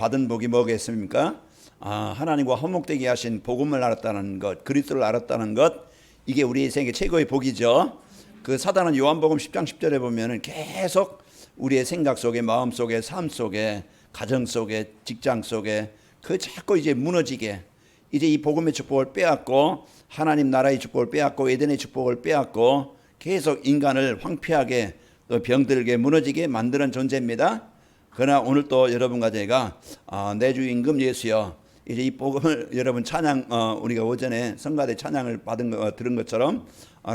받은 복이 뭐겠습니까? 하나님과 화목되게 하신 복음을 알았다는 것, 그리스도를 알았다는 것, 이게 우리 인생의 최고의 복이죠. 그 사단은 요한복음 10장 10절에 보면은 계속 우리의 생각 속에, 마음 속에, 삶 속에, 가정 속에, 직장 속에 그 자꾸 이제 무너지게, 이제 이 복음의 축복을 빼앗고 하나님 나라의 축복을 빼앗고 에덴의 축복을 빼앗고 계속 인간을 황폐하게 또 병들게 무너지게 만드는 존재입니다. 그러나 오늘 또 여러분과 제가 내 주 임금 예수여, 이제 이 복음을 여러분 찬양, 우리가 오전에 성가대 찬양을 들은 것처럼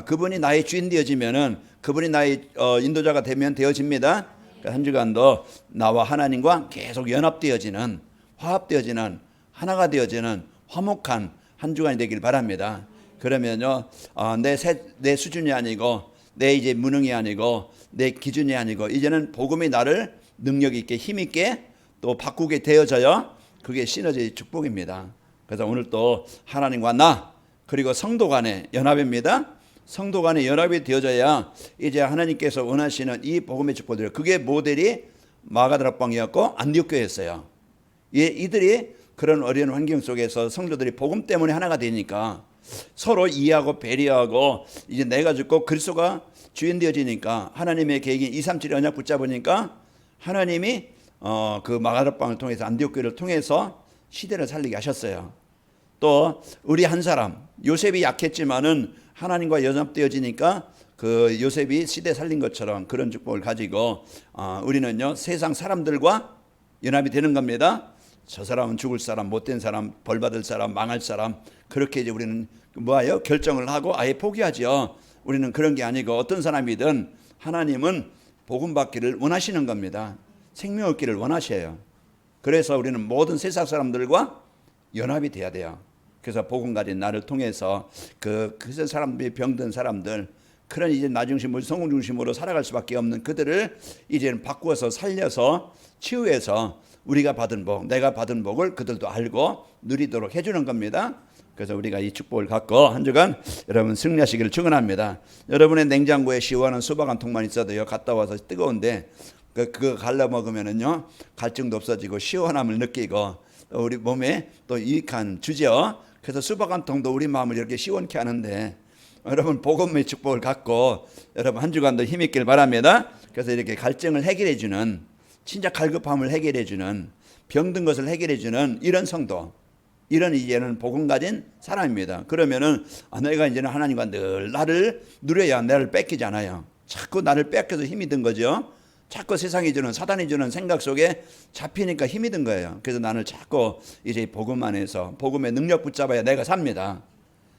그분이 나의 주인 되어지면은, 그분이 나의 인도자가 되어집니다. 한 주간도 나와 하나님과 계속 연합되어지는, 화합되어지는, 하나가 되어지는 화목한 한 주간이 되길 바랍니다. 그러면요, 내 수준이 아니고, 내 이제 무능이 아니고, 내 기준이 아니고, 이제는 복음이 나를 능력 있게, 힘 있게 또 바꾸게 되어져요. 그게 시너지의 축복입니다. 그래서 오늘 또 하나님과 나, 그리고 성도 간의 연합입니다. 성도 간의 연합이 되어져야 이제 하나님께서 원하시는 이 복음의 축복들, 그게 모델이 마가다락방이었고 안디옥교였어요. 이들이 그런 어려운 환경 속에서 성도들이 복음 때문에 하나가 되니까 서로 이해하고 배려하고, 이제 내가 죽고 그리스도가 주인 되어지니까 하나님의 계획인 237 언약 붙잡으니까 하나님이 그 마가다락방을 통해서, 안디옥교를 통해서 시대를 살리게 하셨어요. 또 우리 한 사람, 요셉이 약했지만은 하나님과 연합되어지니까 그 요셉이 시대 살린 것처럼 그런 축복을 가지고 우리는요, 세상 사람들과 연합이 되는 겁니다. 저 사람은 죽을 사람, 못된 사람, 벌받을 사람, 망할 사람, 그렇게 이제 우리는 뭐예요? 결정을 하고 아예 포기하죠. 우리는 그런 게 아니고 어떤 사람이든 하나님은 복음 받기를 원하시는 겁니다. 생명 얻기를 원하셔요. 그래서 우리는 모든 세상 사람들과 연합이 돼야 돼요. 그래서 복음 가진 나를 통해서 그 사람들이 병든 사람들, 그런 이제 나 중심으로, 성공 중심으로 살아갈 수밖에 없는 그들을 이제는 바꾸어서 살려서 치유해서 우리가 받은 복, 내가 받은 복을 그들도 알고 누리도록 해주는 겁니다. 그래서 우리가 이 축복을 갖고 한 주간 여러분 승리하시기를 축원합니다. 여러분의 냉장고에 시원한 수박 한 통만 있어도요, 갔다 와서 뜨거운데 그거 갈라 먹으면은요, 갈증도 없어지고 시원함을 느끼고 우리 몸에 또 유익한 주죠. 그래서 수박 한 통도 우리 마음을 이렇게 시원케 하는데, 여러분 복음의 축복을 갖고 여러분 한 주간도 힘있길 바랍니다. 그래서 이렇게 갈증을 해결해 주는, 진짜 갈급함을 해결해 주는, 병든 것을 해결해 주는 이런 성도, 이런 이제는 복음 가진 사람입니다. 그러면은 내가 이제는 하나님과 늘 나를 누려야 나를 뺏기잖아요. 자꾸 나를 뺏겨서 힘이 든 거죠. 자꾸 세상이 주는, 사단이 주는 생각 속에 잡히니까 힘이 든 거예요. 그래서 나는 자꾸 이제 복음 안에서 복음의 능력 붙잡아야 내가 삽니다.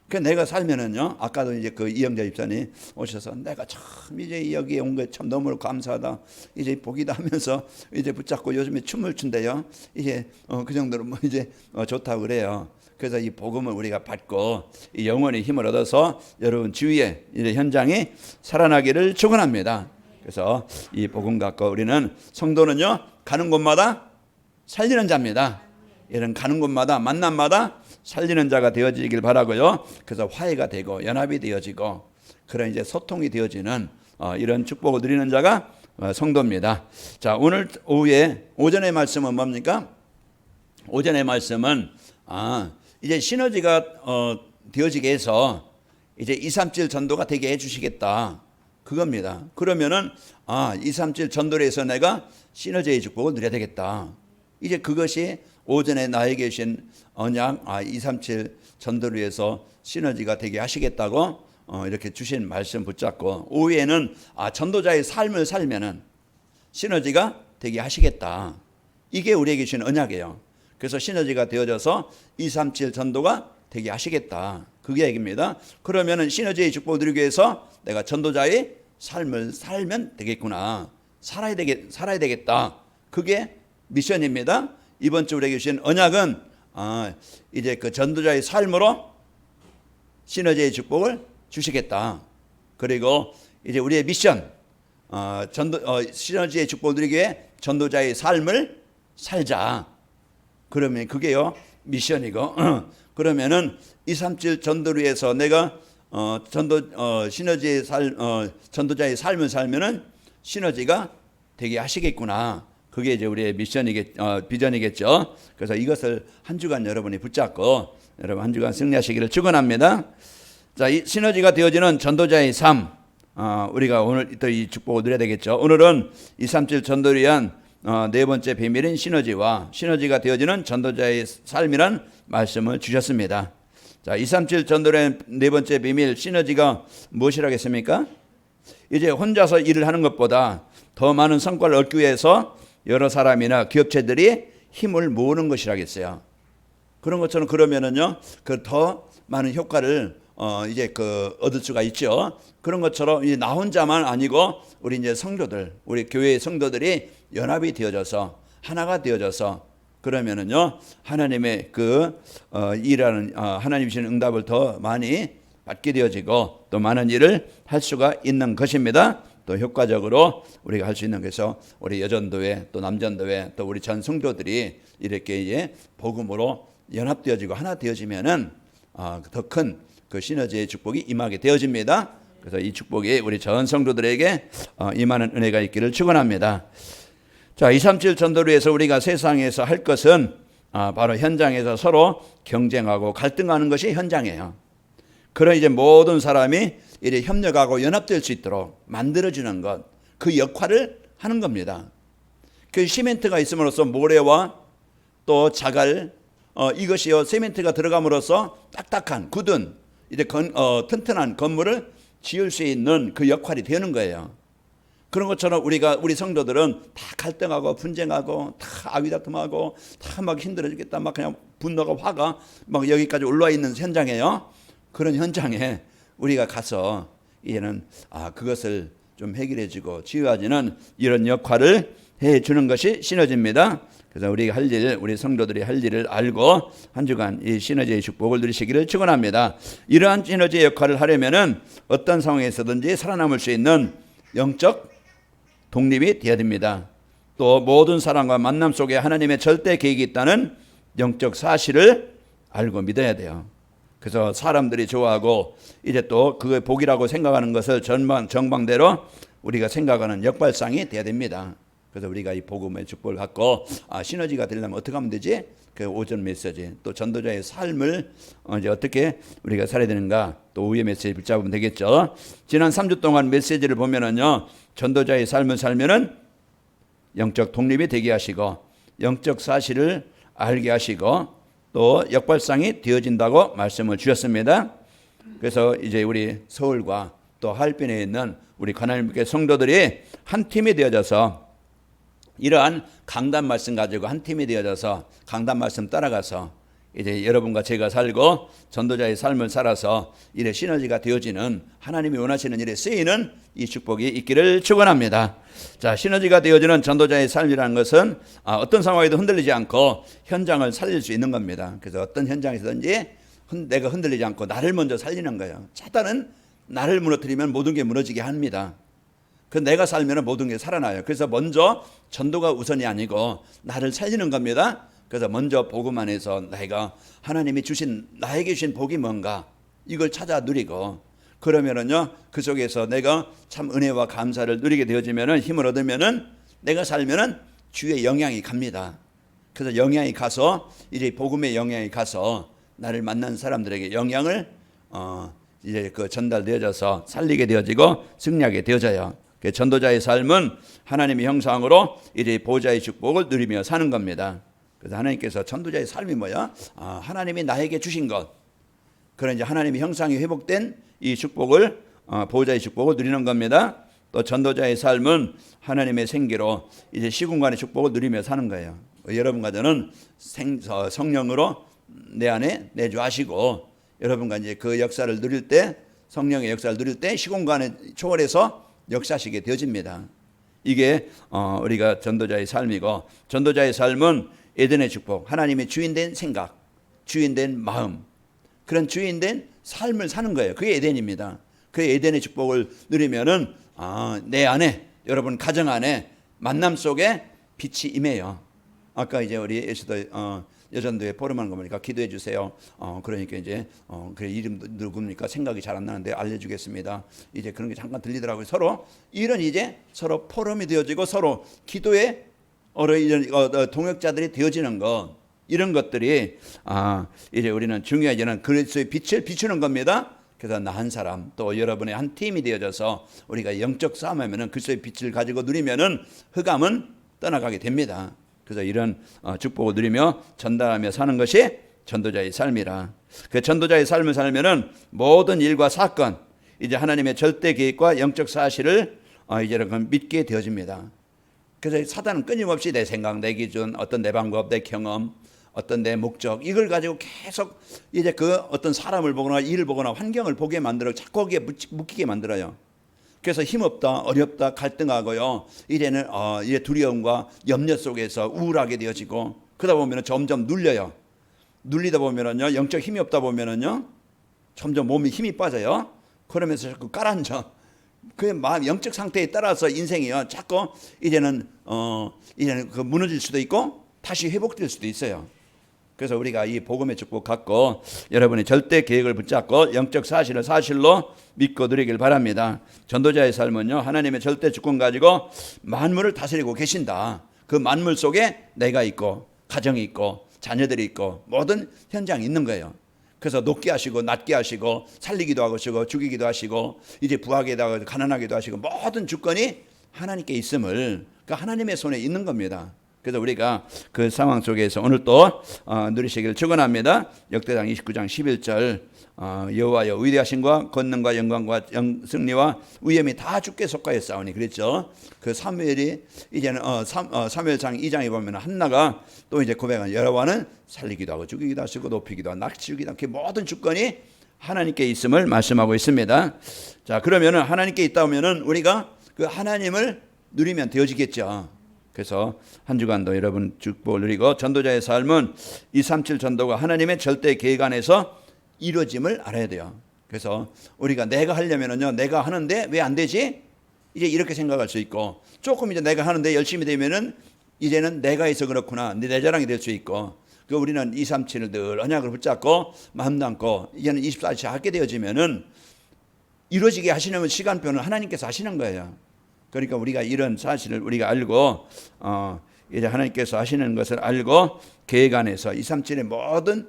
그 내가 살면은요, 아까도 이제 그 이영자 집사님 오셔서 내가 참 이제 여기에 온 게 참 너무 감사하다, 이제 복이다 하면서 이제 붙잡고 요즘에 춤을 춘대요. 이게 그 정도로 뭐 이제 좋다고 그래요. 그래서 이 복음을 우리가 받고 이 영혼의 힘을 얻어서 여러분 주위에 이제 현장에 살아나기를 축원합니다. 그래서 이 복음 갖고 우리는, 성도는요, 가는 곳마다 살리는 자입니다. 이런 가는 곳마다, 만남마다 살리는 자가 되어지길 바라고요. 그래서 화해가 되고 연합이 되어지고 그런 이제 소통이 되어지는 이런 축복을 누리는 자가 성도입니다. 자, 오늘 오전의 말씀은 뭡니까? 오전의 말씀은 이제 시너지가 되어지게 해서 이제 237 전도가 되게 해주시겠다, 그겁니다. 그러면은 237 전도를 해서 내가 시너지의 축복을 누려야 되겠다. 이제 그것이 오전에 나에게 주신 언약, 237 전도를 위해서 시너지가 되게 하시겠다고 이렇게 주신 말씀 붙잡고, 오후에는 전도자의 삶을 살면은 시너지가 되게 하시겠다. 이게 우리에게 주신 언약이에요. 그래서 시너지가 되어져서 237 전도가 되게 하시겠다, 그게 얘기입니다. 그러면은 시너지의 축복을 누리기 위해서 내가 전도자의 삶을 살면 되겠구나, 살아야 되겠다. 그게 미션입니다. 이번 주 우리에게 주신 언약은 이제 그 전도자의 삶으로 시너지의 축복을 주시겠다. 그리고 이제 우리의 미션, 시너지의 축복을 누리기 위해 전도자의 삶을 살자. 그러면 그게요 미션이고, 그러면은 237 전도를 위해서 내가 전도자의 삶을 살면은 시너지가 되게 하시겠구나. 그게 이제 우리의 비전이겠죠. 그래서 이것을 한 주간 여러분이 붙잡고 여러분 한 주간 승리하시기를 축원합니다. 자, 이 시너지가 되어지는 전도자의 삶, 우리가 오늘 또 이 축복을 누려야 되겠죠. 오늘은 237 전도를 위한 네 번째 비밀인 시너지와 시너지가 되어지는 전도자의 삶이란 말씀을 주셨습니다. 자, 237 전도의 네 번째 비밀 시너지가 무엇이라겠습니까? 이제 혼자서 일을 하는 것보다 더 많은 성과를 얻기 위해서 여러 사람이나 기업체들이 힘을 모으는 것이라겠어요. 그런 것처럼 그러면은요, 그 더 많은 효과를 이제 얻을 수가 있죠. 그런 것처럼 이제 나 혼자만 아니고 우리 이제 성도들, 우리 교회의 성도들이 연합이 되어져서 하나가 되어져서 그러면은요, 하나님의 일하는 하나님 주시는 응답을 더 많이 받게 되어지고 또 많은 일을 할 수가 있는 것입니다. 또 효과적으로 우리가 할 수 있는 것에서 우리 여전도회 또 남전도회 또 우리 전 성도들이 이렇게 이제 복음으로 연합되어지고 하나 되어지면은 더 큰 그 시너지의 축복이 임하게 되어집니다. 그래서 이 축복이 우리 전 성도들에게 임하는 은혜가 있기를 축원합니다. 자, 237 전도를 위해서 우리가 세상에서 할 것은 바로 현장에서 서로 경쟁하고 갈등하는 것이 현장이에요. 그런 이제 모든 사람이 이제 협력하고 연합될 수 있도록 만들어주는 것, 그 역할을 하는 겁니다. 그 시멘트가 있음으로써 모래와 또 자갈, 이것이요 시멘트가 들어감으로써 딱딱한 굳은 이제 튼튼한 건물을 지을 수 있는 그 역할이 되는 거예요. 그런 것처럼 우리 성도들은 다 갈등하고 분쟁하고 다 아위다툼하고 다 막 힘들어지겠다 막 그냥 분노가 화가 막 여기까지 올라와 있는 현장이에요. 그런 현장에 우리가 가서 이제는 그것을 좀 해결해주고 치유하지는 이런 역할을 해주는 것이 시너지입니다. 그래서 우리가 할 일, 우리 성도들이 할 일을 알고 한 주간 이 시너지의 축복을 누리시기를 축원합니다. 이러한 시너지의 역할을 하려면은 어떤 상황에서든지 살아남을 수 있는 영적 독립이 되어야 됩니다. 또 모든 사람과 만남 속에 하나님의 절대 계획이 있다는 영적 사실을 알고 믿어야 돼요. 그래서 사람들이 좋아하고 이제 또 그게 복이라고 생각하는 것을 정방대로 우리가 생각하는 역발상이 돼야 됩니다. 그래서 우리가 이 복음의 축복을 갖고 시너지가 되려면 어떻게 하면 되지? 그 오전 메시지 또 전도자의 삶을 이제 어떻게 우리가 살아야 되는가 또 오후의 메시지 붙잡으면 되겠죠. 지난 3주 동안 메시지를 보면은요, 전도자의 삶을 살면은 영적 독립이 되게 하시고 영적 사실을 알게 하시고 또 역발상이 되어진다고 말씀을 주셨습니다. 그래서 이제 우리 서울과 또 하얼빈에 있는 우리 하나님께 성도들이 한 팀이 되어져서 이러한 강단 말씀 가지고 한 팀이 되어져서 강단 말씀 따라가서 이제 여러분과 제가 살고 전도자의 삶을 살아서 일에 시너지가 되어지는 하나님이 원하시는 일에 쓰이는 이 축복이 있기를 축원합니다. 자, 시너지가 되어지는 전도자의 삶이라는 것은 어떤 상황에도 흔들리지 않고 현장을 살릴 수 있는 겁니다. 그래서 어떤 현장에서든지 내가 흔들리지 않고 나를 먼저 살리는 거예요. 사단은 나를 무너뜨리면 모든 게 무너지게 합니다. 그 내가 살면 모든 게 살아나요. 그래서 먼저 전도가 우선이 아니고 나를 살리는 겁니다. 그래서 먼저 복음 안에서 내가 하나님이 나에게 주신 복이 뭔가 이걸 찾아 누리고 그러면은요 그 속에서 내가 참 은혜와 감사를 누리게 되어지면은 힘을 얻으면은 내가 살면은 주의 영향이 갑니다. 그래서 영향이 가서 이제 복음의 영향이 가서 나를 만난 사람들에게 영향을 이제 전달되어져서 살리게 되어지고 승리하게 되어져요. 전도자의 삶은 하나님의 형상으로 이제 보좌의 축복을 누리며 사는 겁니다. 그래서 하나님께서 전도자의 삶이 뭐야? 하나님이 나에게 주신 것. 그런 이제 하나님의 형상이 회복된 이 축복을 보좌의 축복을 누리는 겁니다. 또 전도자의 삶은 하나님의 생기로 이제 시공간의 축복을 누리며 사는 거예요. 여러분과 저는 성령으로 내 안에 내주하시고 여러분과 이제 그 역사를 누릴 때 성령의 역사를 누릴 때 시공간을 초월해서 역사하시게 되어집니다. 이게 우리가 전도자의 삶이고 전도자의 삶은 에덴의 축복, 하나님의 주인된 생각, 주인된 마음, 그런 주인된 삶을 사는 거예요. 그게 에덴입니다. 그 에덴의 축복을 누리면은 내 안에 여러분 가정 안에 만남 속에 빛이 임해요. 아까 이제 우리 여전도에 포럼하는 거 보니까 기도해 주세요. 그러니까 이제 그래 이름 누굽니까 생각이 잘 안 나는데 알려주겠습니다. 이제 그런 게 잠깐 들리더라고요. 서로 이런 이제 서로 포럼이 되어지고 서로 기도에 이런 동역자들이 되어지는 것, 이런 것들이 이제 우리는 중요해지는 그리스도의 빛을 비추는 겁니다. 그래서 나 한 사람 또 여러분의 한 팀이 되어져서 우리가 영적 싸움하면은 그리스도의 빛을 가지고 누리면은 흑암은 떠나가게 됩니다. 그래서 이런 축복을 누리며 전달하며 사는 것이 전도자의 삶이라. 그 전도자의 삶을 살면은 모든 일과 사건, 이제 하나님의 절대 계획과 영적 사실을 이제는 믿게 되어집니다. 그래서 사단은 끊임없이 내 생각, 내 기준, 어떤 내 방법, 내 경험, 어떤 내 목적, 이걸 가지고 계속 이제 그 어떤 사람을 보거나 일을 보거나 환경을 보게 만들어 자꾸 거기에 묶이게 만들어요. 그래서 힘없다, 어렵다, 갈등하고요. 이제는 이제 두려움과 염려 속에서 우울하게 되어지고, 그러다 보면 점점 눌려요. 눌리다 보면은요, 영적 힘이 없다 보면은요, 점점 몸이 힘이 빠져요. 그러면서 자꾸 가라앉아. 그 마음 영적 상태에 따라서 인생이요, 자꾸 이제는 그 무너질 수도 있고 다시 회복될 수도 있어요. 그래서 우리가 이 복음의 축복 갖고 여러분의 절대 계획을 붙잡고 영적 사실을 사실로 믿고 누리길 바랍니다. 전도자의 삶은요, 하나님의 절대 주권 가지고 만물을 다스리고 계신다. 그 만물 속에 내가 있고 가정이 있고 자녀들이 있고 모든 현장이 있는 거예요. 그래서 높게 하시고 낮게 하시고 살리기도 하시고 죽이기도 하시고 이제 부하기도 하고 가난하기도 하시고 모든 주권이 하나님께 있음을, 그 하나님의 손에 있는 겁니다. 그래서 우리가 그 상황 속에서 오늘 또 누리시기를 축원합니다. 역대상 29장 11절 여호와여 위대하신과 권능과 영광과 승리와 위엄이 다 주께 속하였사오니 그랬죠. 그 사무엘이 이제는 사무엘상 2장에 보면 한나가 또 이제 고백한 여호와는 살리기도 하고 죽이기도 하시고 높이기도 하고 낮추기도 하고 모든 주권이 하나님께 있음을 말씀하고 있습니다. 자, 그러면은 하나님께 있다 보면은 우리가 그 하나님을 누리면 되어지겠죠. 그래서 한 주간도 여러분 축복을 누리고 전도자의 삶은 237 전도가 하나님의 절대 계획 안에서 이루어짐을 알아야 돼요. 그래서 우리가 내가 하려면은요, 내가 하는데 왜 안 되지? 이제 이렇게 생각할 수 있고, 조금 이제 내가 하는데 열심히 되면은 이제는 내가 해서 그렇구나, 내 자랑이 될 수 있고, 그 우리는 237을 늘 언약을 붙잡고 마음 담고 이제는 24시간 하게 되어지면은 이루어지게 하시는 시간표는 하나님께서 하시는 거예요. 그러니까 우리가 이런 사실을 우리가 알고 이제 하나님께서 하시는 것을 알고 계획 안에서 237의 모든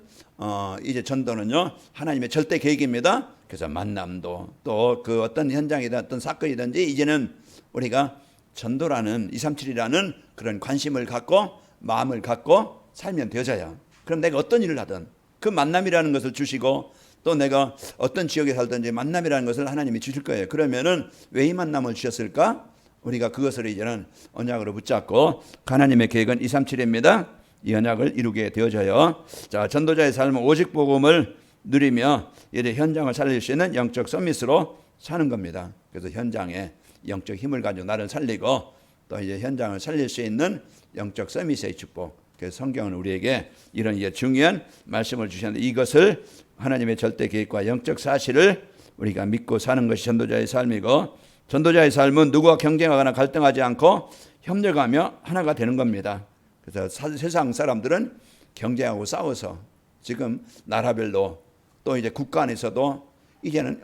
이제 전도는요, 하나님의 절대 계획입니다. 그래서 만남도 또 그 어떤 현장이든 어떤 사건이든지 이제는 우리가 전도라는 237이라는 그런 관심을 갖고 마음을 갖고 살면 되어져요. 그럼 내가 어떤 일을 하든 그 만남이라는 것을 주시고, 또 내가 어떤 지역에 살든지 만남이라는 것을 하나님이 주실 거예요. 그러면은 왜 이 만남을 주셨을까? 우리가 그것을 이제는 언약으로 붙잡고, 하나님의 계획은 237입니다. 이 언약을 이루게 되어져요. 자, 전도자의 삶은 오직 복음을 누리며 이제 현장을 살릴 수 있는 영적 서밋으로 사는 겁니다. 그래서 현장에 영적 힘을 가지고 나를 살리고 또 이제 현장을 살릴 수 있는 영적 서밋의 축복. 그래서 성경은 우리에게 이런 이제 중요한 말씀을 주셨는데, 이것을 하나님의 절대 계획과 영적 사실을 우리가 믿고 사는 것이 전도자의 삶이고, 전도자의 삶은 누구와 경쟁하거나 갈등하지 않고 협력하며 하나가 되는 겁니다. 그래서 세상 사람들은 경쟁하고 싸워서 지금 나라별로 또 이제 국가 안에서도 이제는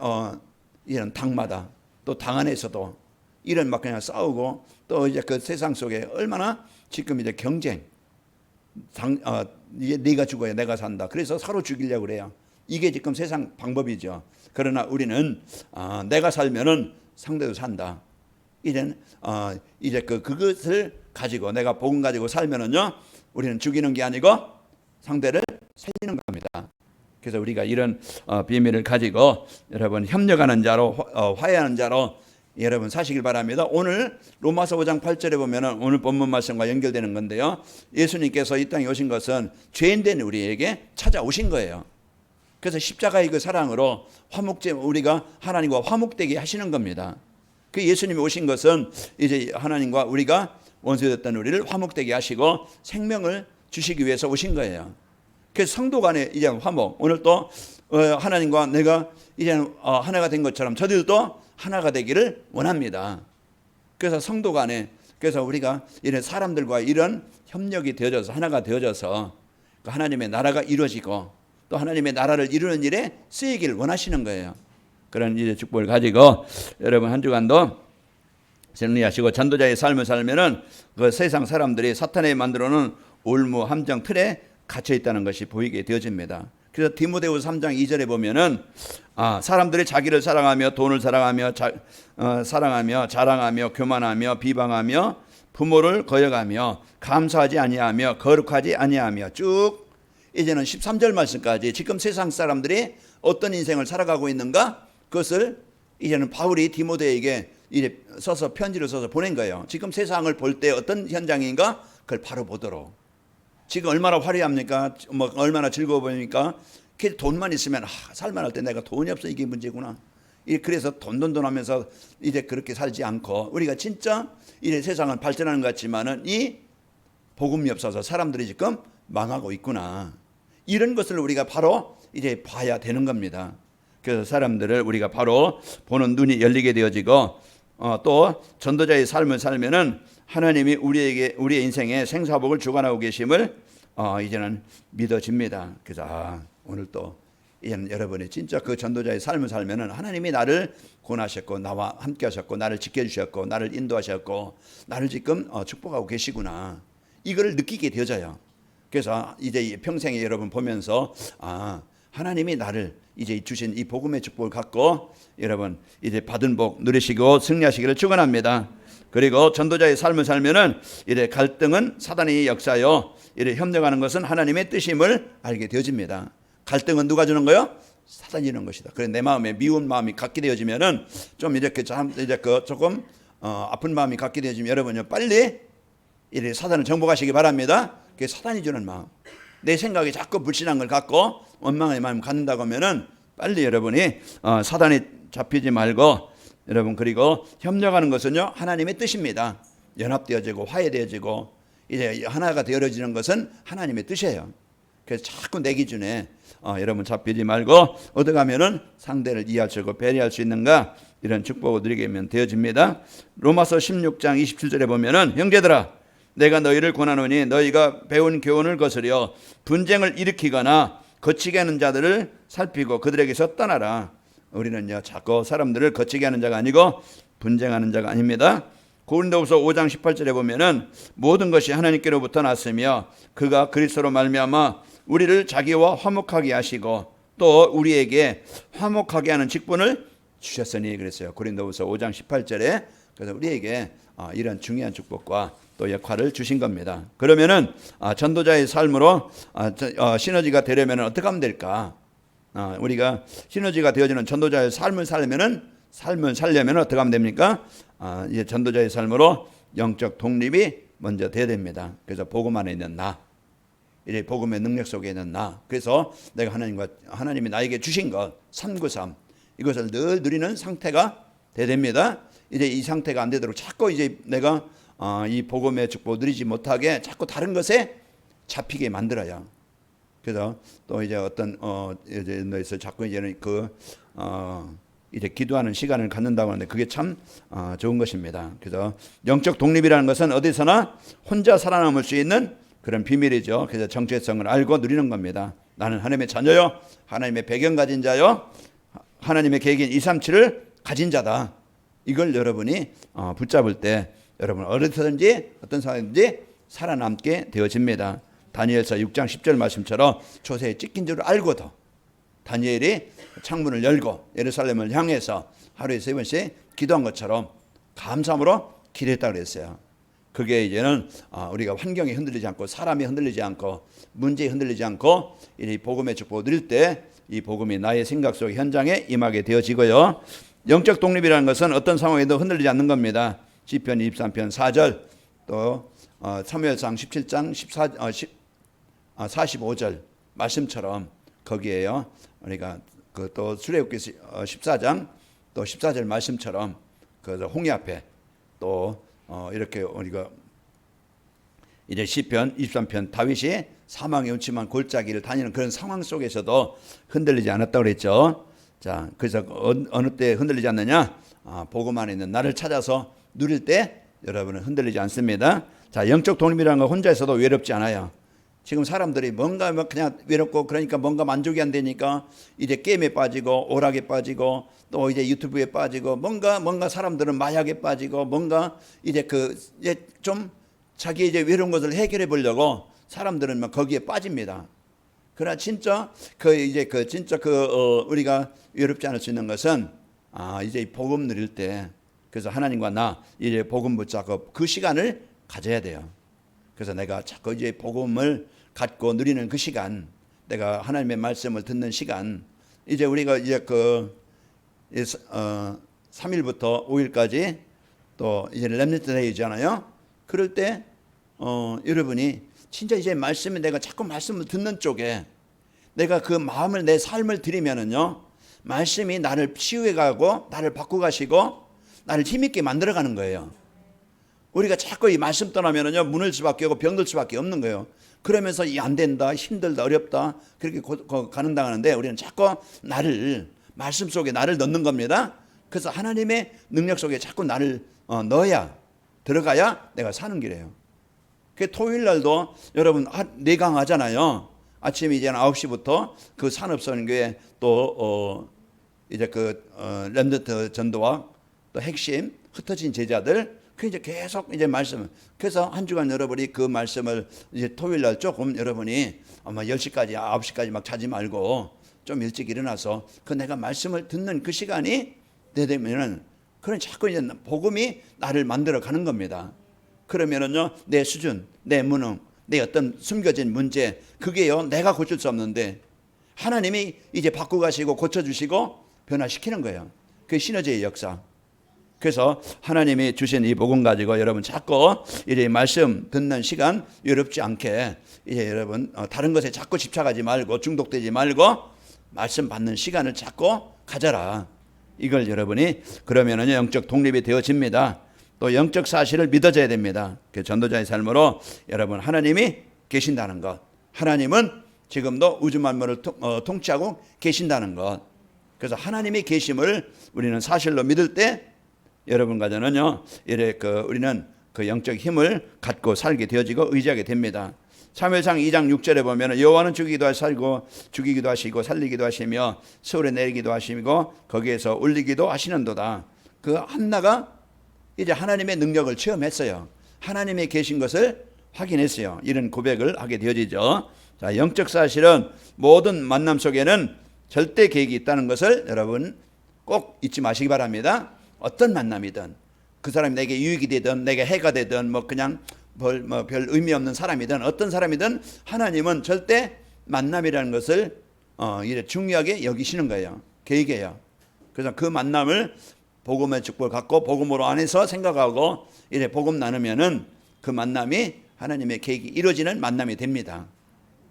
당마다 또 당 안에서도 이런 막 그냥 싸우고, 또 이제 그 세상 속에 얼마나 지금 이제 경쟁, 이제 네가 죽어야 내가 산다. 그래서 서로 죽이려고 그래요. 이게 지금 세상 방법이죠. 그러나 우리는 내가 살면은 상대도 산다. 이제는 이제 그것을 가지고 내가 복음 가지고 살면은요, 우리는 죽이는 게 아니고 상대를 살리는 겁니다. 그래서 우리가 이런 비밀을 가지고 여러분 협력하는 자로 화해하는 자로 여러분 사시길 바랍니다. 오늘 로마서 5장 8절에 보면은 오늘 본문 말씀과 연결되는 건데요, 예수님께서 이 땅에 오신 것은 죄인된 우리에게 찾아오신 거예요. 그래서 십자가의 그 사랑으로 우리가 하나님과 화목되게 하시는 겁니다. 그 예수님이 오신 것은 이제 하나님과 우리가 원수였던 우리를 화목되게 하시고 생명을 주시기 위해서 오신 거예요. 그래서 성도 간의 이제 화목, 오늘 또 하나님과 내가 이제 하나가 된 것처럼 저들도 하나가 되기를 원합니다. 그래서 성도 간에, 그래서 우리가 이런 사람들과 이런 협력이 되어져서 하나가 되어져서 하나님의 나라가 이루어지고 또 하나님의 나라를 이루는 일에 쓰이기를 원하시는 거예요. 그런 이제 축복을 가지고 여러분 한 주간도 승리하시고 전도자의 삶을 살면은 그 세상 사람들이 사탄이 만들어놓은 올무 함정 틀에 갇혀 있다는 것이 보이게 되어집니다. 그래서 디모데후서 3장 2절에 보면은 사람들이 자기를 사랑하며 돈을 사랑하며 사랑하며 자랑하며 교만하며 비방하며 부모를 거역하며 감사하지 아니하며 거룩하지 아니하며 쭉 이제는 13절 말씀까지 지금 세상 사람들이 어떤 인생을 살아가고 있는가 그것을 이제는 바울이 디모데에게 이제 편지를 써서 보낸 거예요. 지금 세상을 볼 때 어떤 현장인가 그걸 바로 보도록. 지금 얼마나 화려합니까? 얼마나 즐거워 보입니까? 돈만 있으면 살만할 때 내가 돈이 없어 이게 문제구나. 그래서 돈 하면서 이제 그렇게 살지 않고 우리가 진짜 이제 세상은 발전하는 것 같지만은 이 복음이 없어서 사람들이 지금 망하고 있구나. 이런 것을 우리가 바로 이제 봐야 되는 겁니다. 그래서 사람들을 우리가 바로 보는 눈이 열리게 되어지고 또 전도자의 삶을 살면은 하나님이 우리의 인생에 생사복을 주관하고 계심을 이제는 믿어집니다. 그래서 오늘 또 이제는 여러분이 진짜 그 전도자의 삶을 살면은 하나님이 나를 구원하셨고 나와 함께 하셨고 나를 지켜주셨고 나를 인도하셨고 나를 지금 축복하고 계시구나. 이걸 느끼게 되어져요. 그래서 이제 평생에 여러분 보면서 하나님이 나를 이제 주신 이 복음의 축복을 갖고 여러분 이제 받은 복 누리시고 승리하시기를 축원합니다. 그리고 전도자의 삶을 살면은 이래 갈등은 사단의 역사요. 이래 협력하는 것은 하나님의 뜻임을 알게 되어집니다. 갈등은 누가 주는 거요? 사단이 주는 것이다. 그래 내 마음에 미운 마음이 갖게 되어지면은 좀 이렇게 조금 아픈 마음이 갖게 되어지면 여러분요 빨리 이래 사단을 정복하시기 바랍니다. 그게 사단이 주는 마음. 내 생각이 자꾸 불신한 걸 갖고 원망의 마음 갖는다고 하면은 빨리 여러분이 사단이 잡히지 말고 여러분 그리고 협력하는 것은요 하나님의 뜻입니다. 연합되어지고 화해되어지고 이제 하나가 되어지는 것은 하나님의 뜻이에요. 그래서 자꾸 내 기준에 여러분 잡히지 말고 얻어가면은 상대를 이해할 수 있고 배려할 수 있는가 이런 축복을 누리게 되어집니다. 로마서 16장 27절에 보면은 형제들아 내가 너희를 권하노니 너희가 배운 교훈을 거스려 분쟁을 일으키거나 거치게 하는 자들을 살피고 그들에게서 떠나라. 우리는요 자꾸 사람들을 거치게 하는 자가 아니고 분쟁하는 자가 아닙니다. 고린도후서 5장 18절에 보면은 모든 것이 하나님께로부터 났으며 그가 그리스도로 말미암아 우리를 자기와 화목하게 하시고 또 우리에게 화목하게 하는 직분을 주셨으니 그랬어요. 고린도후서 5장 18절에 그래서 우리에게 이런 중요한 축복과 또 역할을 주신 겁니다. 그러면은 전도자의 삶으로 시너지가 되려면 어떻게 하면 될까? 우리가 시너지가 되어지는 전도자의 삶을 살려면 어떻게 하면 됩니까? 이제 전도자의 삶으로 영적 독립이 먼저 돼야 됩니다. 그래서 복음 안에 있는 나, 이제 복음의 능력 속에 있는 나. 그래서 내가 하나님이 나에게 주신 것 393 이것을 늘 누리는 상태가 돼야 됩니다. 이제 이 상태가 안 되도록 자꾸 이제 내가 이 복음의 축복을 누리지 못하게 자꾸 다른 것에 잡히게 만들어요. 그래서 또 이제 어떤 이제 너희서 자꾸 이제는 이제 기도하는 시간을 갖는다고 하는데 그게 참 좋은 것입니다. 그래서 영적 독립이라는 것은 어디서나 혼자 살아남을 수 있는 그런 비밀이죠. 그래서 정체성을 알고 누리는 겁니다. 나는 하나님의 자녀요, 하나님의 배경 가진 자요, 하나님의 계획인 237을 가진 자다. 이걸 여러분이 붙잡을 때 여러분 어디서든지 어떤 상황이든지 살아남게 되어집니다. 다니엘서 6장 10절 말씀처럼 초세에 찢긴 줄 알고도 다니엘이 창문을 열고 예루살렘을 향해서 하루에 3번씩 기도한 것처럼 감사함으로 기도했다고 그랬어요. 그게 이제는 우리가 환경이 흔들리지 않고 사람이 흔들리지 않고 문제에 흔들리지 않고 이 복음의 축복을 누릴 때 이 복음이 나의 생각 속 현장에 임하게 되어지고요. 영적 독립이라는 것은 어떤 상황에도 흔들리지 않는 겁니다. 시편 23편 4절 또 사무엘상 17장 45절 말씀처럼 거기에요. 우리가 또 출애굽기 14장 또 14절 말씀처럼 그 홍해 앞에 또 이렇게 우리가 이제 시편 23편 다윗이 사망의 음침한 골짜기를 다니는 그런 상황 속에서도 흔들리지 않았다고 그랬죠. 자, 그래서 어느 때 흔들리지 않느냐? 복음 안에 있는 나를 찾아서 누릴 때 여러분은 흔들리지 않습니다. 자, 영적 독립이라는 건 혼자 있어도 외롭지 않아요. 지금 사람들이 뭔가 막 그냥 외롭고 그러니까 뭔가 만족이 안 되니까 이제 게임에 빠지고 오락에 빠지고 또 이제 유튜브에 빠지고 뭔가 사람들은 마약에 빠지고 뭔가 이제 이제 좀 자기 이제 외로운 것을 해결해 보려고 사람들은 막 거기에 빠집니다. 그러나 진짜 우리가 외롭지 않을 수 있는 것은 이제 복음 누릴 때 그래서 하나님과 나 이제 복음 붙잡고 그 시간을 가져야 돼요. 그래서 내가 자꾸 이제 복음을 갖고 누리는 그 시간, 내가 하나님의 말씀을 듣는 시간, 이제 우리가 이제 3일부터 5일까지 또 이제 렘넌트 데이잖아요. 그럴 때 여러분이 진짜 이제 말씀에 내가 자꾸 말씀을 듣는 쪽에 내가 그 마음을 내 삶을 드리면은요, 말씀이 나를 치유해 가고 나를 바꾸어 가시고 나를 힘있게 만들어 가는 거예요. 우리가 자꾸 이 말씀 떠나면은요, 무너질 수밖에 없고 병들 수밖에 없는 거예요. 그러면서 안 된다, 힘들다, 어렵다 그렇게 가는 당하는데 우리는 자꾸 말씀 속에 나를 넣는 겁니다. 그래서 하나님의 능력 속에 자꾸 나를 넣어야 들어가야 내가 사는 길이에요. 그 토요일 날도 여러분 내강하잖아요. 아침에 이제 9시부터 그 산업선교회 또 이제 렘넌트 전도와 또 핵심 흩어진 제자들 그 이제 계속 이제 말씀. 그래서 한 주간 여러분이 그 말씀을 이제 토요일 날 조금 여러분이 아마 10시까지 9시까지 막 자지 말고 좀 일찍 일어나서 내가 말씀을 듣는 그 시간이 되면은 그런 자꾸 이제 복음이 나를 만들어 가는 겁니다. 그러면은요, 내 수준, 내 무능, 내 어떤 숨겨진 문제, 그게요, 내가 고칠 수 없는데 하나님이 이제 바꾸고 가시고 고쳐주시고 변화시키는 거예요. 그게 시너지의 역사. 그래서 하나님이 주신 이 복음 가지고 여러분 자꾸 이제 말씀 듣는 시간 외롭지 않게 이제 여러분 다른 것에 자꾸 집착하지 말고 중독되지 말고 말씀 받는 시간을 자꾸 가져라. 이걸 여러분이 그러면은 영적 독립이 되어집니다. 또 영적 사실을 믿어져야 됩니다. 그 전도자의 삶으로 여러분 하나님이 계신다는 것, 하나님은 지금도 우주 만물을 통치하고 계신다는 것. 그래서 하나님이 계심을 우리는 사실로 믿을 때 여러분 가정은요, 우리는 그 영적 힘을 갖고 살게 되어지고 의지하게 됩니다. 사무엘상 2장 6절에 보면 여호와는 죽이기도 하시고 살리기도 하시며 서울에 내리기도 하시고 거기에서 올리기도 하시는도다. 그 한나가 이제 하나님의 능력을 체험했어요. 하나님의 계신 것을 확인했어요. 이런 고백을 하게 되어지죠. 자, 영적 사실은 모든 만남 속에는 절대 계획이 있다는 것을 여러분 꼭 잊지 마시기 바랍니다. 어떤 만남이든 그 사람이 내게 유익이 되든 내게 해가 되든 그냥 별 의미 없는 사람이든 어떤 사람이든 하나님은 절대 만남이라는 것을 중요하게 여기시는 거예요. 계획이에요. 그래서 그 만남을 복음의 축복을 갖고 복음으로 안에서 생각하고 이제 복음 나누면은 그 만남이 하나님의 계획이 이루어지는 만남이 됩니다.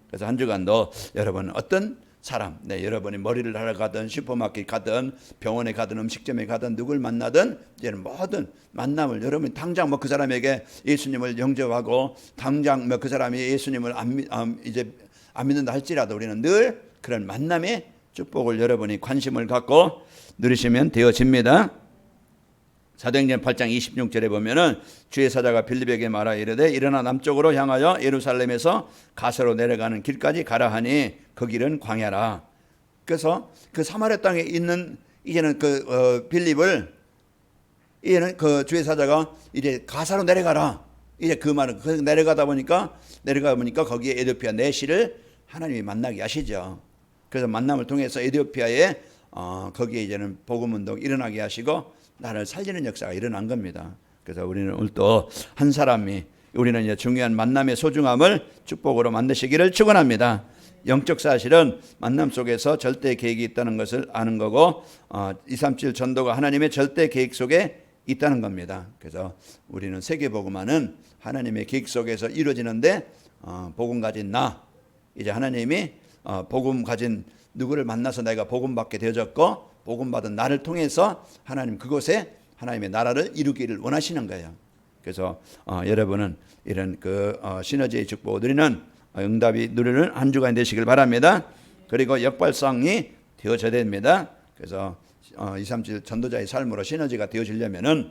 그래서 한 주간도 여러분 어떤 사람, 여러분이 머리를 하러 가든 슈퍼마켓 가든 병원에 가든 음식점에 가든 누굴 만나든 이제는 모든 만남을 여러분 당장 그 사람에게 예수님을 영접하고 당장 그 사람이 예수님을 안 믿는다 할지라도 우리는 늘 그런 만남의 축복을 여러분이 관심을 갖고 누리시면 되어집니다. 사도행전 8장 26절에 보면은 주의 사자가 빌립에게 말하 이르되 일어나 남쪽으로 향하여 예루살렘에서 가서로 내려가는 길까지 가라 하니 그 길은 광야라. 그래서 그 사마리아 땅에 있는 이제는 빌립을 이제는 그 주의 사자가 이제 가사로 내려가라. 이제 그 말은 내려가 보니까 거기에 에티오피아 내시를 하나님이 만나게 하시죠. 그래서 만남을 통해서 에티오피아에 거기에 이제는 복음 운동 일어나게 하시고 나를 살리는 역사가 일어난 겁니다. 그래서 우리는 오늘 또 한 사람이 우리는 이제 중요한 만남의 소중함을 축복으로 만드시기를 축원합니다. 영적 사실은 만남 속에서 절대 계획이 있다는 것을 아는 거고 237 전도가 하나님의 절대 계획 속에 있다는 겁니다. 그래서 우리는 세계복음화는 하나님의 계획 속에서 이루어지는데 복음 가진 나 이제 하나님이 복음 가진 누구를 만나서 내가 복음 받게 되어졌고 복음 받은 나를 통해서 하나님 그곳에 하나님의 나라를 이루기를 원하시는 거예요. 그래서 여러분은 이런 시너지의 축복을 누리는 응답이 누리는 한 주간 되시길 바랍니다. 그리고 역발상이 되어져야 됩니다. 그래서 237 전도자의 삶으로 시너지가 되어지려면은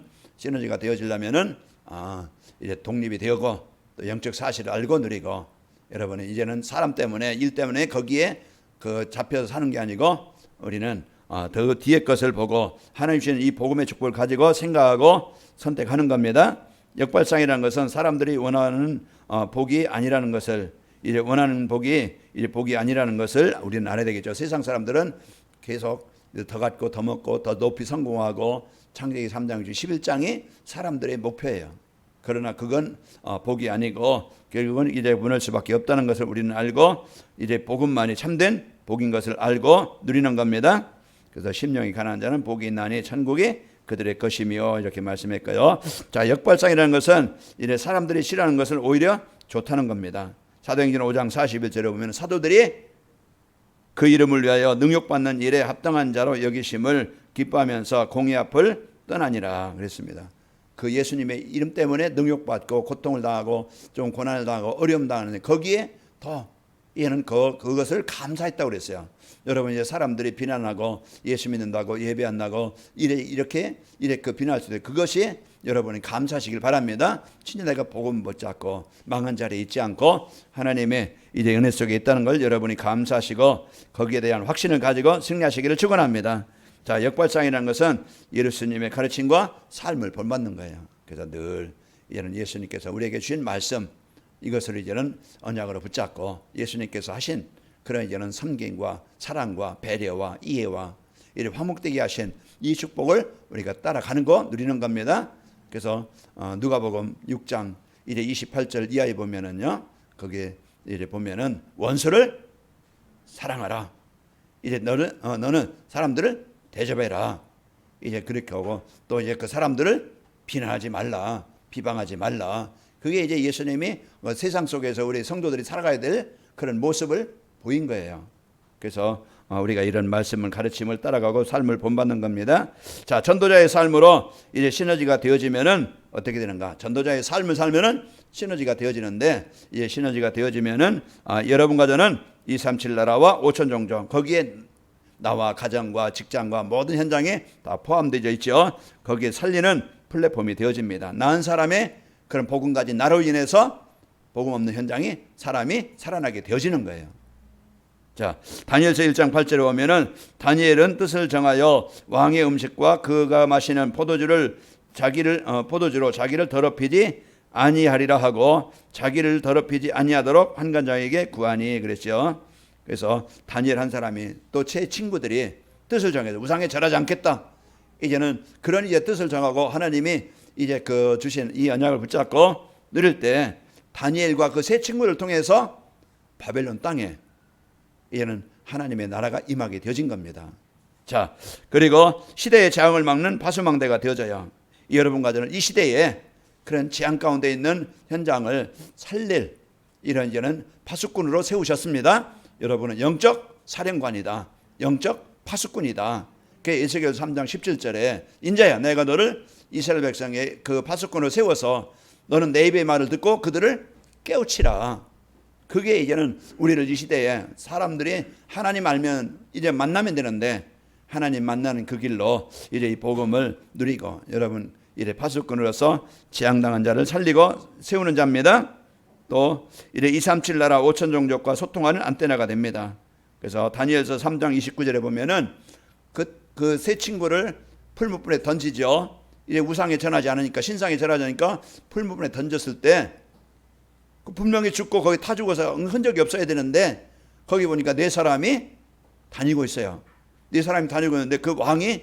이제 독립이 되고 또 영적 사실을 알고 누리고 여러분 이제는 사람 때문에 일 때문에 거기에 그 잡혀서 사는 게 아니고 우리는 더 뒤에 것을 보고 하나님 주시는 이 복음의 축복을 가지고 생각하고 선택하는 겁니다. 역발상이라는 것은 사람들이 원하는 복이 아니라는 것을 이제 원하는 복이 이제 복이 아니라는 것을 우리는 알아야 되겠죠. 세상 사람들은 계속 더 갖고 더 먹고 더 높이 성공하고 창세기 3장 11장이 사람들의 목표예요. 그러나 그건 복이 아니고 결국은 이제 무너질 수밖에 없다는 것을 우리는 알고 이제 복음만이 참된 복인 것을 알고 누리는 겁니다. 그래서 심령이 가난한 자는 복이 있나니 천국이 그들의 것이며 이렇게 말씀했고요. 자, 역발상이라는 것은 이제 사람들이 싫어하는 것을 오히려 좋다는 겁니다. 사도행전 5장 41절에 보면 사도들이 그 이름을 위하여 능욕받는 일에 합당한 자로 여기심을 기뻐하면서 공의 앞을 떠나니라 그랬습니다. 그 예수님의 이름 때문에 능욕받고 고통을 당하고 좀 고난을 당하고 어려움 당하는데 거기에 더 얘는 그것을 감사했다고 그랬어요. 여러분 이제 사람들이 비난하고 예수 믿는다고 예배 안 나고 이렇게 그 비난할 수 있는데 그것이 여러분이 감사하시길 바랍니다. 진짜 내가 복음 붙잡고 망한 자리에 있지 않고 하나님의 이제 은혜 속에 있다는 걸 여러분이 감사하시고 거기에 대한 확신을 가지고 승리하시기를 축원합니다. 자, 역발상이라는 것은 예수님의 가르침과 삶을 본받는 거예요. 그래서 늘 이제는 예수님께서 우리에게 주신 말씀 이것을 이제는 언약으로 붙잡고 예수님께서 하신 그런 이제는 섬김과 사랑과 배려와 이해와 이를 화목되게 하신 이 축복을 우리가 따라가는 거 누리는 겁니다. 그래서 누가복음 6장 이제 28절 이하에 보면은요, 거기에 이제 보면은 원수를 사랑하라. 이제 너는 사람들을 대접해라. 이제 그렇게 하고 또 이제 그 사람들을 비난하지 말라, 비방하지 말라. 그게 이제 예수님이 세상 속에서 우리 성도들이 살아가야 될 그런 모습을 보인 거예요. 그래서 우리가 이런 말씀을 가르침을 따라가고 삶을 본받는 겁니다. 자, 전도자의 삶으로 이제 시너지가 되어지면은 어떻게 되는가? 전도자의 삶을 살면은 시너지가 되어지는데 이제 시너지가 되어지면은 여러분과 저는 237 나라와 5천 종족 거기에 나와 가정과 직장과 모든 현장에 다 포함되어 있죠. 거기에 살리는 플랫폼이 되어집니다. 나은 사람의 그런 복음 가진 나로 인해서 복음 없는 현장이 사람이 살아나게 되어지는 거예요. 자, 다니엘서 1장 8절에 보면은 다니엘은 뜻을 정하여 왕의 음식과 그가 마시는 포도주로 자기를 더럽히지 아니하리라 하고 자기를 더럽히지 아니하도록 환관장에게 구하니 그랬죠. 그래서 다니엘 한 사람이 또 제 친구들이 뜻을 정해서 우상에 절하지 않겠다. 이제는 그런 이제 뜻을 정하고 하나님이 이제 그 주신 이 언약을 붙잡고 누릴 때 다니엘과 그 세 친구를 통해서 바벨론 땅에 이제는 하나님의 나라가 임하게 되어진 겁니다. 자, 그리고 시대의 재앙을 막는 파수망대가 되어져요. 여러분과 저는 이 시대에 그런 재앙 가운데 있는 현장을 살릴 이런 이제는 파수꾼으로 세우셨습니다. 여러분은 영적 사령관이다. 영적 파수꾼이다. 그 에스겔 3장 17절에 인자야 내가 너를 이스라엘 백성의 그 파수꾼으로 세워서 너는 내 입의 말을 듣고 그들을 깨우치라. 그게 이제는 우리를 이 시대에 사람들이 하나님 알면 이제 만나면 되는데 하나님 만나는 그 길로 이제 이 복음을 누리고 여러분 이제 파수꾼으로서 재앙당한 자를 살리고 세우는 자입니다. 또 이제 237 나라 5천 종족과 소통하는 안테나가 됩니다. 그래서 다니엘서 3장 29절에 보면은 그 세 친구를 풀무불에 던지죠. 이제 우상에 전하지 않으니까 신상에 전하지 않으니까 풀무불에 던졌을 때 분명히 죽고 거기 타 죽어서 흔적이 없어야 되는데 거기 보니까 네 사람이 다니고 있어요. 네 사람이 다니고 있는데 그 왕이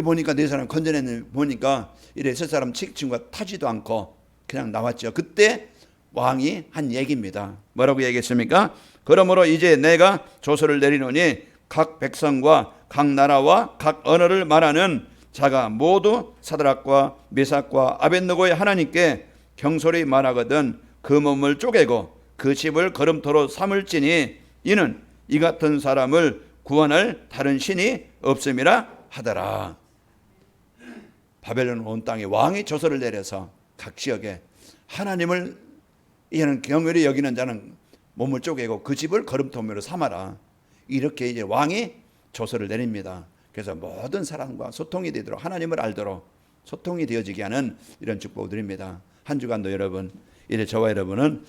보니까 네 사람 건져내는 보니까 이래 세 사람 친구가 타지도 않고 그냥 나왔죠. 그때 왕이 한 얘기입니다. 뭐라고 얘기했습니까? 그러므로 이제 내가 조서를 내리노니 각 백성과 각 나라와 각 언어를 말하는 자가 모두 사드락과 메삭과 아벳느고의 하나님께 경솔히 말하거든 그 몸을 쪼개고 그 집을 거름토로 삼을지니 이는 이 같은 사람을 구원할 다른 신이 없음이라 하더라. 바벨론 온 땅에 왕이 조서를 내려서 각 지역에 하나님을 이는 경외히 여기는 자는 몸을 쪼개고 그 집을 거름토미로 삼아라. 이렇게 이제 왕이 조서를 내립니다. 그래서 모든 사람과 소통이 되도록 하나님을 알도록 소통이 되어지게 하는 이런 축복을 드립니다. 한 주간도 여러분 이제 저와 여러분은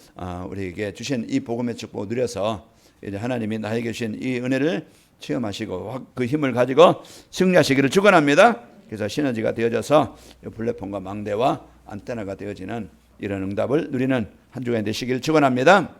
우리에게 주신 이 복음의 축복을 누려서 이제 하나님이 나에게 주신 이 은혜를 체험하시고 그 힘을 가지고 승리하시기를 축원합니다. 그래서 시너지가 되어져서 플랫폼과 망대와 안테나가 되어지는 이런 응답을 누리는 한 주간 되시기를 축원합니다.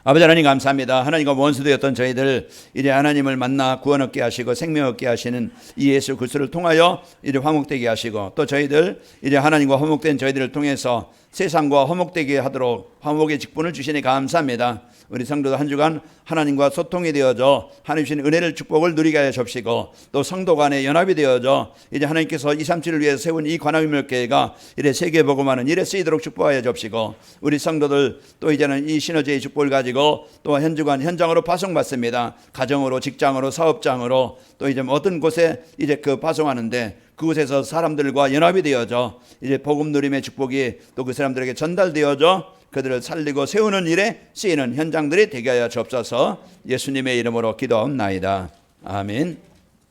아버지 하나님 감사합니다. 하나님과 원수되었던 저희들 이제 하나님을 만나 구원 얻게 하시고 생명 얻게 하시는 이 예수 그리스도를 통하여 이제 화목되게 하시고 또 저희들 이제 하나님과 화목된 저희들을 통해서 세상과 화목되게 하도록 화목의 직분을 주시니 감사합니다. 우리 성도도 한 주간 하나님과 소통이 되어져 하나님 주신 은혜를 축복을 누리게 하여 주시고 또 성도 간의 연합이 되어져 이제 하나님께서 237을 위해서 세운 이 관악인묘교회가 이래 세계 복음하는 일에 쓰이도록 축복하여 주시고 우리 성도들 또 이제는 이 시너지의 축복을 가지고 또 한 주간 현장으로 파송받습니다. 가정으로 직장으로 사업장으로 또 이제 어떤 곳에 이제 그 파송하는데 그곳에서 사람들과 연합이 되어져 이제 복음 누림의 축복이 또 그 사람들에게 전달되어져 그들을 살리고 세우는 일에 쓰이는 현장들이 되게 하여 주옵소서. 예수님의 이름으로 기도하옵나이다. 아멘.